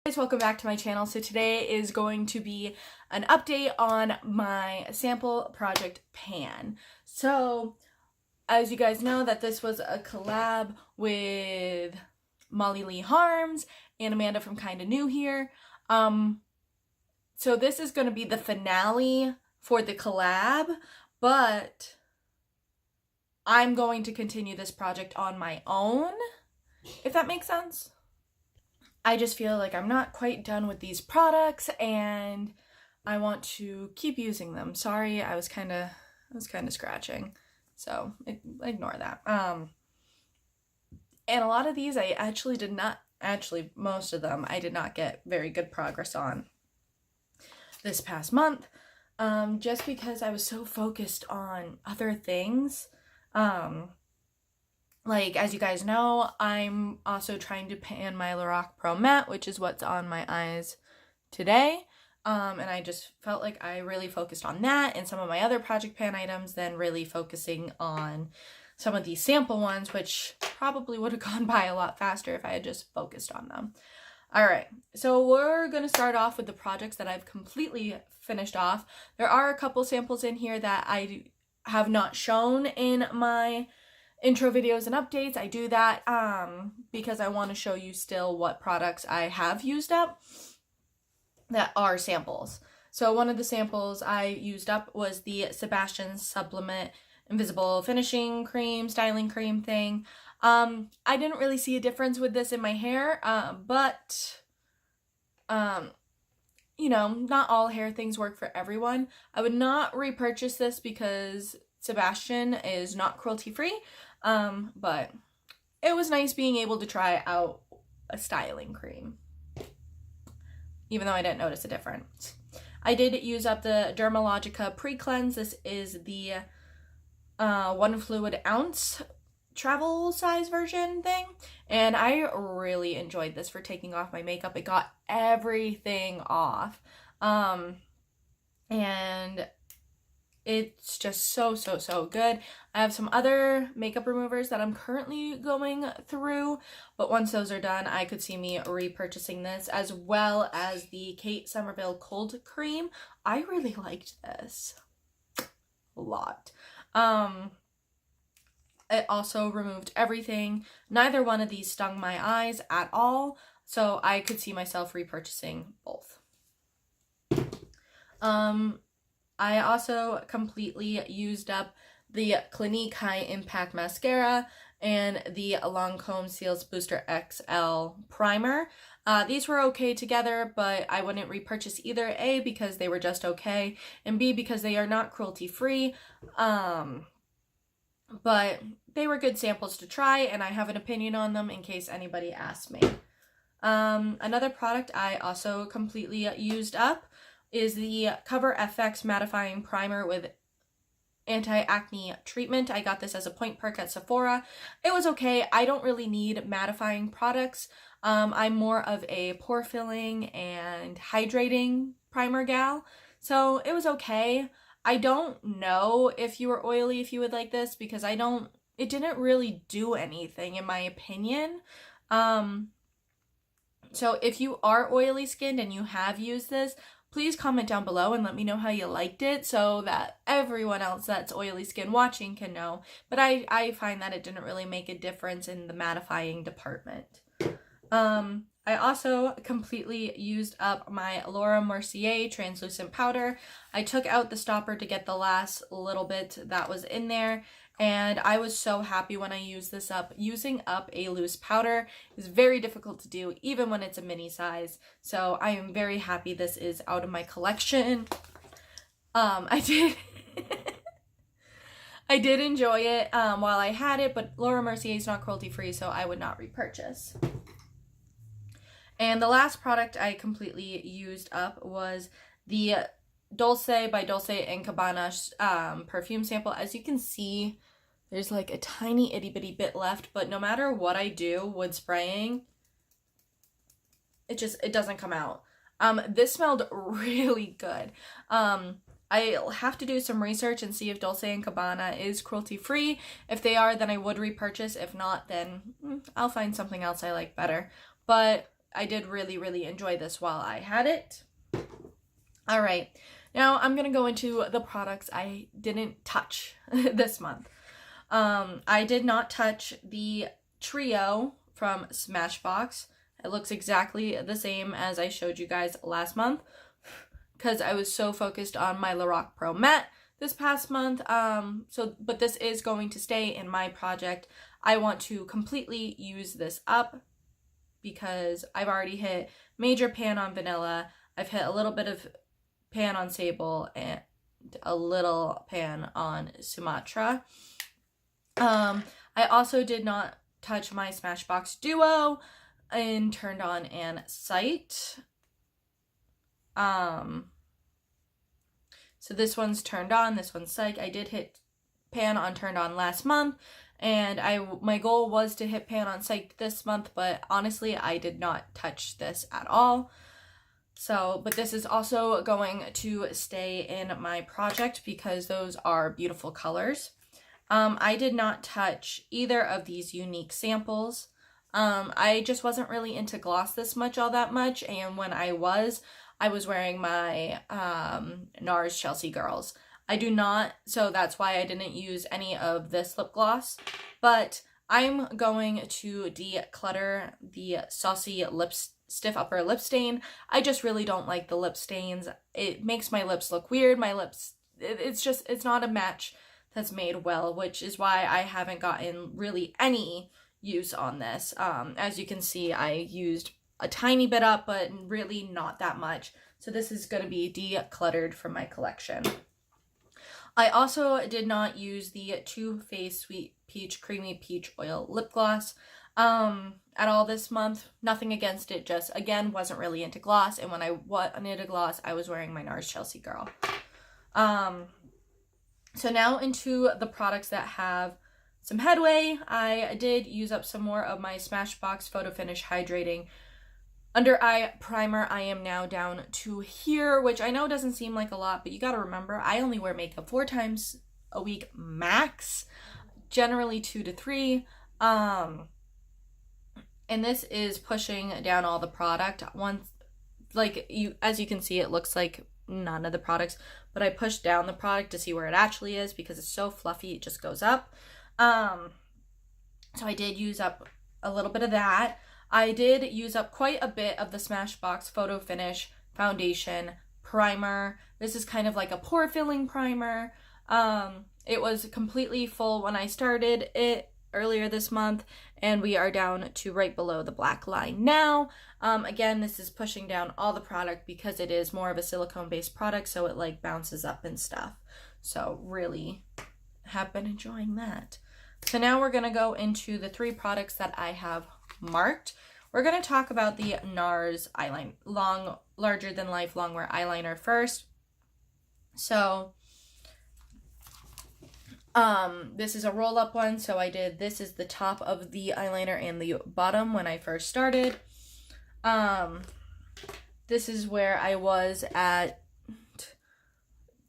Guys, welcome back to my channel. So today is going to be an update on my sample project pan. So as you guys know, that this was a collab with Molly Lee Harms and Amanda from Kinda New here. So this is going to be the finale for the collab, but I'm going to continue this project on my own, if that makes sense. I just feel like I'm not quite done with these products and I want to keep using them. Sorry, I was kind of scratching, so ignore that. And a lot of these I actually did not, most of them I did not get very good progress on this past month, just because I was so focused on other things. Like, as you guys know, I'm also trying to pan my Lorac Pro Matte, which is what's on my eyes today. And I just felt like I really focused on that and some of my other project pan items than really focusing on some of these sample ones, which probably would have gone by a lot faster if I had just focused on them. Alright, so we're going to start off with the projects that I've completely finished off. There are a couple samples in here that I have not shown in my intro videos and updates. I do that because I want to show you still what products I have used up that are samples. So one of the samples I used up was the Sebastian Supplement Invisible Finishing Cream, Styling Cream thing. I didn't really see a difference with this in my hair, but you know, not all hair things work for everyone. I would not repurchase this because Sebastian is not cruelty free. But it was nice being able to try out a styling cream, even though I didn't notice a difference. I did use up the Dermalogica Pre-Cleanse. This is the 1 fluid ounce travel size version thing, and I really enjoyed this for taking off my makeup. It got everything off, and it's just so good. I have some other makeup removers that I'm currently going through, but once those are done, I could see me repurchasing this, as well as the Kate Somerville Cold Cream. I really liked this a lot. It also removed everything. Neither one of these stung my eyes at all, so I could see myself repurchasing both. I also completely used up the Clinique High Impact Mascara and the Lancome Seals Booster XL Primer. These were okay together, but I wouldn't repurchase either, A, because they were just okay, and B, because they are not cruelty-free. But they were good samples to try, and I have an opinion on them in case anybody asks me. Another product I also completely used up is the Cover FX Mattifying Primer with Anti-Acne Treatment. I got this as a point perk at Sephora. It was okay. I don't really need mattifying products. I'm more of a pore filling and hydrating primer gal, so it was okay. I don't know if you were oily if you would like this, because it didn't really do anything in my opinion. So if you are oily skinned and you have used this, please comment down below and let me know how you liked it so that everyone else that's oily skin watching can know. But I find that it didn't really make a difference in the mattifying department. I also completely used up my Laura Mercier translucent powder. I took out the stopper to get the last little bit that was in there, and I was so happy when I used this up. Using up a loose powder is very difficult to do, even when it's a mini size. So I am very happy this is out of my collection. I did enjoy it while I had it, but Laura Mercier is not cruelty free, so I would not repurchase. And the last product I completely used up was the Dolce by Dolce & Gabbana perfume sample. As you can see, there's like a tiny itty bitty bit left, but no matter what I do with spraying, it doesn't come out. This smelled really good. I'll have to do some research and see if Dolce & Gabbana is cruelty free. If they are, then I would repurchase. If not, then I'll find something else I like better. But I did really, really enjoy this while I had it. All right, now I'm gonna go into the products I didn't touch this month. I did not touch the Trio from Smashbox. It looks exactly the same as I showed you guys last month because I was so focused on my Lorac Pro Matte this past month. But this is going to stay in my project. I want to completely use this up because I've already hit major pan on Vanilla. I've hit a little bit of pan on Sable and a little pan on Sumatra. I also did not touch my Smashbox Duo in Turned On and Sight. So this one's Turned On, this one's Psych. I did hit pan on Turned On last month, and my goal was to hit pan on Psych this month, but honestly, I did not touch this at all. So, but this is also going to stay in my project because those are beautiful colors. I did not touch either of these unique samples. I just wasn't really into gloss this much all that much, and when I was wearing my Nars Chelsea Girls. I do not, so that's why I didn't use any of this lip gloss, but I'm going to declutter the Saucy Stiff Upper Lip Stain. I just really don't like the lip stains. It makes my lips look weird. My lips, it's not a match that's made well, which is why I haven't gotten really any use on this. As you can see, I used a tiny bit up, but really not that much. So this is going to be decluttered from my collection. I also did not use the Too Faced Sweet Peach Creamy Peach Oil Lip Gloss at all this month. Nothing against it, just again wasn't really into gloss, and when I wanted a gloss, I was wearing my Nars Chelsea Girl. So now into the products that have some headway. I did use up some more of my Smashbox Photo Finish Hydrating Under Eye Primer. I am now down to here, which I know doesn't seem like a lot, but you gotta remember, I only wear makeup 4 times a week max, generally 2 to 3. And this is pushing down all the product. As you can see, it looks like none of the products, but I pushed down the product to see where it actually is because it's so fluffy, it just goes up. So I did use up a little bit of that. I did use up quite a bit of the Smashbox Photo Finish Foundation Primer. This is kind of like a pore filling primer. It was completely full when I started it earlier this month, and we are down to right below the black line now. Again, this is pushing down all the product because it is more of a silicone based product, so it like bounces up and stuff. So really have been enjoying that. So now we're going to go into the 3 products that I have marked. We're going to talk about the Nars eyeliner, larger than life longwear eyeliner first. So this is a roll up one, so this is the top of the eyeliner and the bottom when I first started. This is where I was at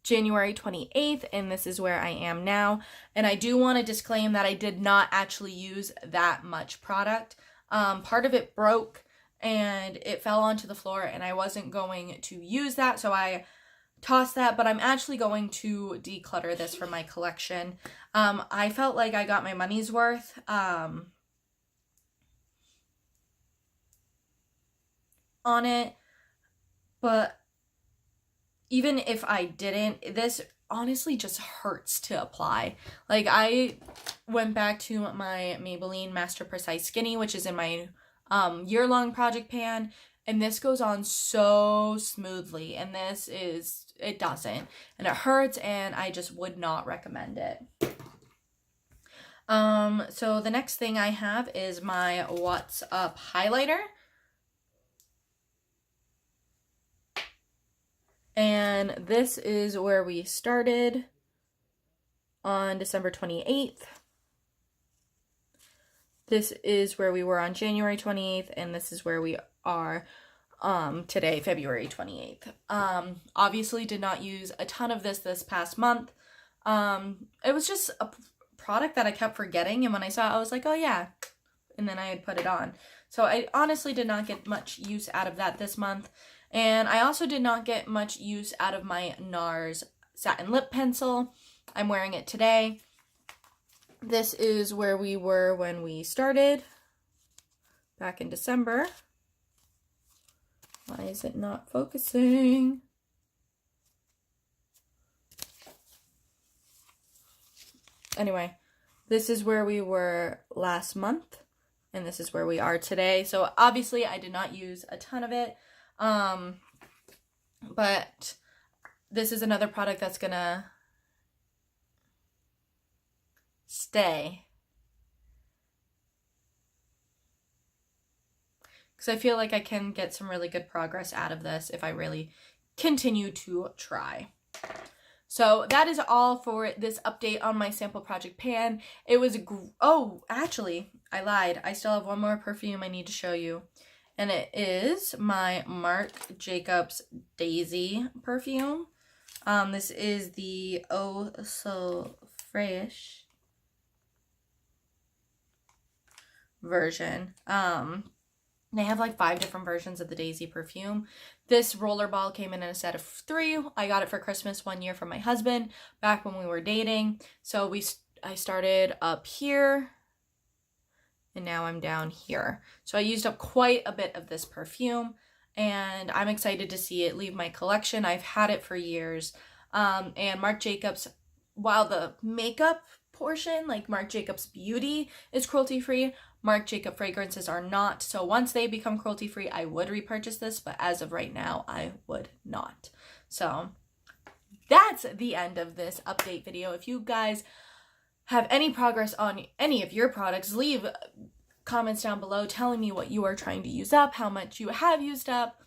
January 28th, and this is where I am now. And I do want to disclaim that I did not actually use that much product. Part of it broke and it fell onto the floor, and I wasn't going to use that, so I tossed that, but I'm actually going to declutter this from my collection. I felt like I got my money's worth. On it, but even if I didn't, this honestly just hurts to apply. Like, I went back to my Maybelline Master Precise Skinny, which is in my year-long project pan, and this goes on so smoothly, and it doesn't, and it hurts, and I just would not recommend it. So the next thing I have is my What's Up highlighter. And this is where we started on December 28th. This is where we were on January 28th, and this is where we are today, February 28th. Obviously did not use a ton of this past month. It was just a product that I kept forgetting, and when I saw it, I was like, oh yeah, and then I had put it on. So I honestly did not get much use out of that this month. And I also did not get much use out of my Nars Satin Lip Pencil. I'm wearing it today. This is where we were when we started back in December. Why is it not focusing? Anyway, this is where we were last month, and this is where we are today. So obviously I did not use a ton of it, but this is another product that's gonna stay. Because I feel like I can get some really good progress out of this if I really continue to try. So that is all for this update on my sample project pan. It was, oh, actually, I lied. I still have one more perfume I need to show you. And it is my Marc Jacobs Daisy perfume. This is the Oh So Fresh version. They have like 5 different versions of the Daisy perfume. This rollerball came in a set of 3. I got it for Christmas one year from my husband back when we were dating. So I started up here and now I'm down here. So I used up quite a bit of this perfume and I'm excited to see it leave my collection. I've had it for years. And Marc Jacobs, while the makeup portion, like Marc Jacobs Beauty, is cruelty-free, Marc Jacobs fragrances are not. So once they become cruelty-free, I would repurchase this, but as of right now, I would not. So that's the end of this update video. If you guys have any progress on any of your products, leave comments down below telling me what you are trying to use up, how much you have used up,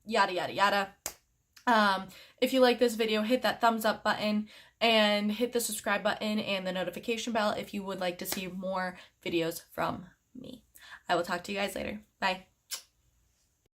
yada, yada, yada. If you like this video, hit that thumbs up button and hit the subscribe button and the notification bell if you would like to see more videos from me. I will talk to you guys later. Bye.